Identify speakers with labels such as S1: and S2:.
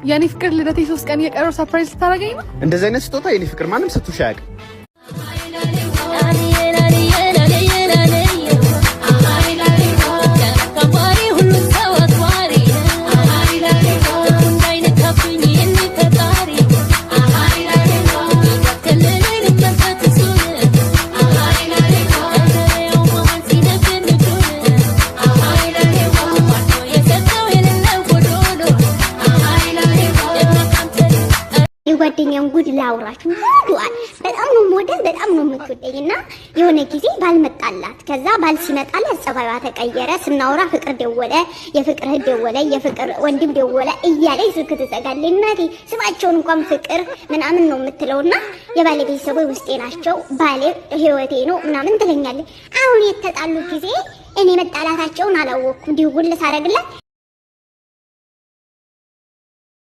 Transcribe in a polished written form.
S1: የኔ ፍቅር ልደቴ 3 ቀን የቀረው ሰርፕራይዝ ታረጋኝ ነው።
S2: እንደዚህ አይነት ስጦታ የኔ ፍቅር ማንም ሰጥቶሽ አያውቅም።
S3: ጓደኛም ጉድ ላውራችሁ ሙሉዋል። በጣም ነው ሞደል በጣም ነው የምትወደኝና የሆነ ጊዜ ባልመጣላት ከዛ ባል ሲመጣላት ጸባይዋ ተቀየረ። ስናወራ ፍቅር ደወለ፣ የፍቅር እህት ደወለ፣ የፍቅር ወንድም ደወለ እያለ ስልክ ትዘጋለች። እናቴ ስማቸውን እንኳን ፍቅር ምናምን ነው የምትለውና የባሌ ቤተሰቦች ውስጤ ናቸው፣ ባሌ ህይወቴ ነው ምናምን ትለኛለች። አሁን የተጣሉ ጊዜ እኔ መጣላታቸውን አላወኩም። ደውል ሳረግላት